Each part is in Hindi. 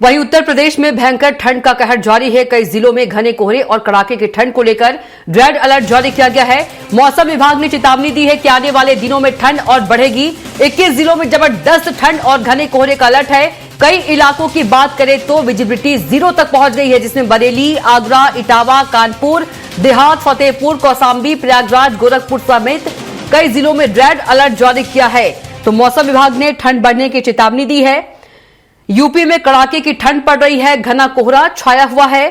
वहीं उत्तर प्रदेश में भयंकर ठंड का कहर जारी है। कई जिलों में घने कोहरे और कड़ाके की ठंड को लेकर रेड अलर्ट जारी किया गया है। मौसम विभाग ने चेतावनी दी है कि आने वाले दिनों में ठंड और बढ़ेगी। 21 जिलों में जबरदस्त ठंड और घने कोहरे का अलर्ट है। कई इलाकों की बात करें तो विजिबिलिटी 0 तक पहुंच गई है, जिसमें बरेली, आगरा, इटावा, कानपुर, देहात, फतेहपुर, कौसाम्बी, प्रयागराज, गोरखपुर समेत कई जिलों में रेड अलर्ट जारी किया है। तो मौसम विभाग ने ठंड बढ़ने की चेतावनी दी है। यूपी में कड़ाके की ठंड पड़ रही है, घना कोहरा छाया हुआ है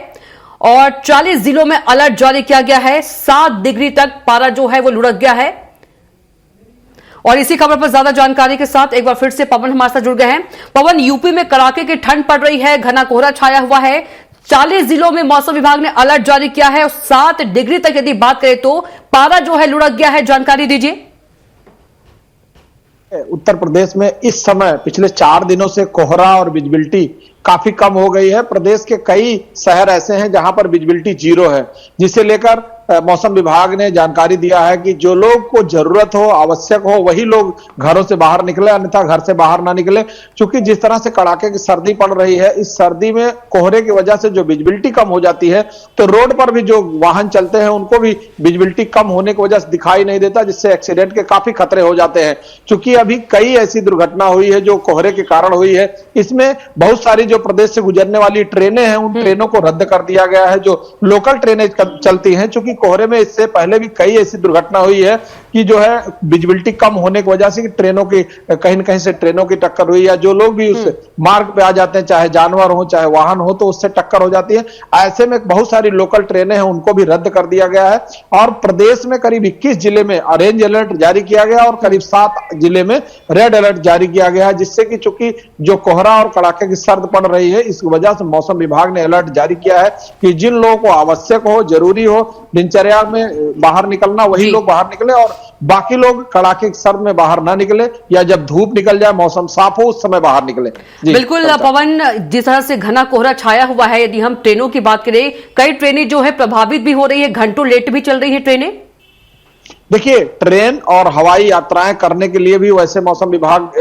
और 40 जिलों में अलर्ट जारी किया गया है। 7 डिग्री तक पारा जो है वो लुढ़क गया है। और इसी खबर पर ज्यादा जानकारी के साथ एक बार फिर से पवन हमारे साथ जुड़ गए हैं। पवन, यूपी में कड़ाके की ठंड पड़ रही है, घना कोहरा छाया हुआ है, 40 जिलों में मौसम विभाग ने अलर्ट जारी किया है और 7 डिग्री तक यदि बात करें तो पारा जो है लुढ़क गया है। जानकारी दीजिए। उत्तर प्रदेश में इस समय पिछले 4 दिनों से कोहरा और विजिबिलिटी काफी कम हो गई है। प्रदेश के कई शहर ऐसे हैं जहां पर विजिबिलिटी 0 है, जिसे लेकर मौसम विभाग ने जानकारी दिया है कि जो लोग को जरूरत हो, आवश्यक हो, वही लोग घरों से बाहर निकले, अन्यथा घर से बाहर ना निकले। क्योंकि जिस तरह से कड़ाके की सर्दी पड़ रही है, इस सर्दी में कोहरे की वजह से जो विजिबिलिटी कम हो जाती है, तो रोड पर भी जो वाहन चलते हैं उनको भी विजिबिलिटी कम होने की वजह से दिखाई नहीं देता, जिससे एक्सीडेंट के काफी खतरे हो जाते हैं। क्योंकि अभी कई ऐसी दुर्घटना हुई है जो कोहरे के कारण हुई है। इसमें बहुत सारी जो प्रदेश से गुजरने वाली ट्रेनें हैं, उन ट्रेनों को रद्द कर दिया गया है। जो लोकल ट्रेनें चलती हैं, चूंकि कोहरे में इससे पहले भी कई ऐसी दुर्घटना हुई है कि जो है विजिबिलिटी कम होने की वजह से कि ट्रेनों की कहीं न कहीं से ट्रेनों की टक्कर हुई, या जो लोग भी उस मार्ग पे आ जाते हैं, चाहे जानवर हो चाहे वाहन हो, तो उससे टक्कर हो जाती है। ऐसे में बहुत सारी लोकल ट्रेनें हैं, उनको भी रद्द कर दिया गया है। और प्रदेश में करीब 21 जिले में ऑरेंज अलर्ट जारी किया गया और करीब 7 जिले में रेड अलर्ट जारी किया गया है, जिससे कि चूंकि जो कोहरा और कड़ाके की सर्द पड़ रही है, इस वजह से मौसम विभाग ने अलर्ट जारी किया है कि जिन लोगों को आवश्यक हो, जरूरी हो, दिनचर्या में बाहर निकलना, वही लोग बाहर निकले और बाकी लोग कड़ाके की सर्द में बाहर ना निकले, या जब धूप निकल जाए, मौसम साफ हो, उस समय बाहर निकले। बिल्कुल पवन, जिस तरह से घना कोहरा छाया हुआ है, यदि हम ट्रेनों की बात करें, कई ट्रेनें जो है प्रभावित भी हो रही है, घंटों लेट भी चल रही है ट्रेनें। देखिए, ट्रेन और हवाई यात्राएं करने के लिए भी वैसे मौसम विभाग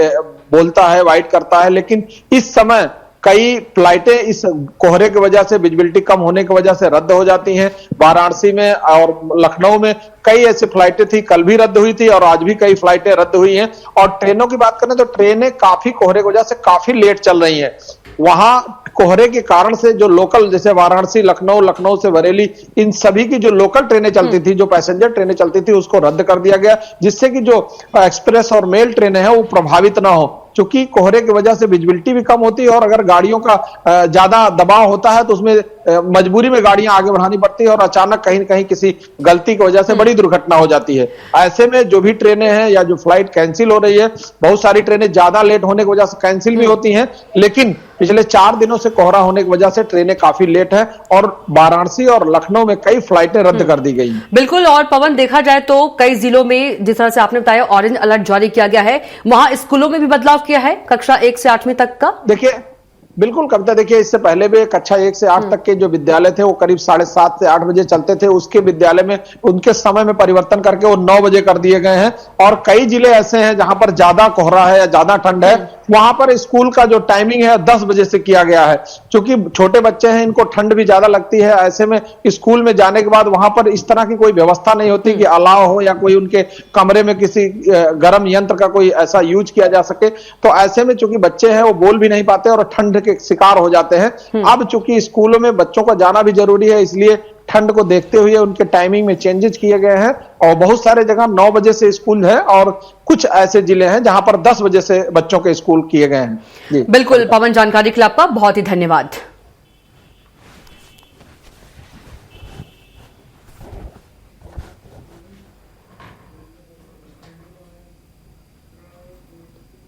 बोलता है, वाइड करता है, लेकिन इस समय कई फ्लाइटें इस कोहरे की वजह से, विजिबिलिटी कम होने की वजह से रद्द हो जाती हैं। वाराणसी में और लखनऊ में कई ऐसी फ्लाइटें थी, कल भी रद्द हुई थी और आज भी कई फ्लाइटें रद्द हुई हैं। और ट्रेनों की बात करें तो ट्रेनें काफी कोहरे की वजह से काफी लेट चल रही हैं। वहां कोहरे के कारण से जो लोकल, जैसे वाराणसी, लखनऊ, लखनऊ से बरेली, इन सभी की जो लोकल ट्रेनें चलती थी, जो पैसेंजर ट्रेनें चलती थी, उसको रद्द कर दिया गया, जिससे कि जो एक्सप्रेस और मेल ट्रेनें हैं वो प्रभावित ना हो। क्योंकि कोहरे की वजह से विजिबिलिटी भी कम होती है और अगर गाड़ियों का ज्यादा दबाव होता है तो उसमें मजबूरी में गाड़ियां आगे बढ़ानी पड़ती है और अचानक कहीं न कहीं किसी गलती की वजह से बड़ी दुर्घटना हो जाती है। ऐसे में जो भी ट्रेनें हैं या जो फ्लाइट कैंसिल हो रही है, बहुत सारी ट्रेनें ज्यादा लेट होने की वजह से कैंसिल भी होती हैं, लेकिन पिछले 4 दिनों से कोहरा होने की वजह से ट्रेनें काफी लेट है और वाराणसी और लखनऊ में कई फ्लाइटें रद्द कर दी गई। बिल्कुल। और पवन, देखा जाए तो कई जिलों में, जिस तरह से आपने बताया, ऑरेंज अलर्ट जारी किया गया है, वहां स्कूलों में भी बदलाव किया है कक्षा 1 से 8वीं तक का। देखिए, बिल्कुल कविता, देखिए इससे पहले भी कक्षा 1 से 8 तक के जो विद्यालय थे वो करीब 7:30 से 8 बजे चलते थे। उसके विद्यालय में उनके समय में परिवर्तन करके वो 9 बजे कर दिए गए हैं। और कई जिले ऐसे हैं जहां पर ज्यादा कोहरा है या ज्यादा ठंड है, वहां पर स्कूल का जो टाइमिंग है 10 बजे से किया गया है। क्योंकि छोटे बच्चे हैं, इनको ठंड भी ज्यादा लगती है। ऐसे में स्कूल में जाने के बाद वहां पर इस तरह की कोई व्यवस्था नहीं होती कि अलाव हो या कोई उनके कमरे में किसी गर्म यंत्र का कोई ऐसा यूज किया जा सके। तो ऐसे में चूंकि बच्चे हैं वो बोल भी नहीं पाते और ठंड के शिकार हो जाते हैं। अब चूंकि स्कूलों में बच्चों का जाना भी जरूरी है, इसलिए ठंड को देखते हुए उनके टाइमिंग में चेंजेस किए गए हैं। और बहुत सारे जगह 9 बजे से स्कूल है और कुछ ऐसे जिले हैं जहां पर 10 बजे से बच्चों के स्कूल किए गए हैं। बिल्कुल पवन, जानकारी के लिए आपका बहुत ही धन्यवाद।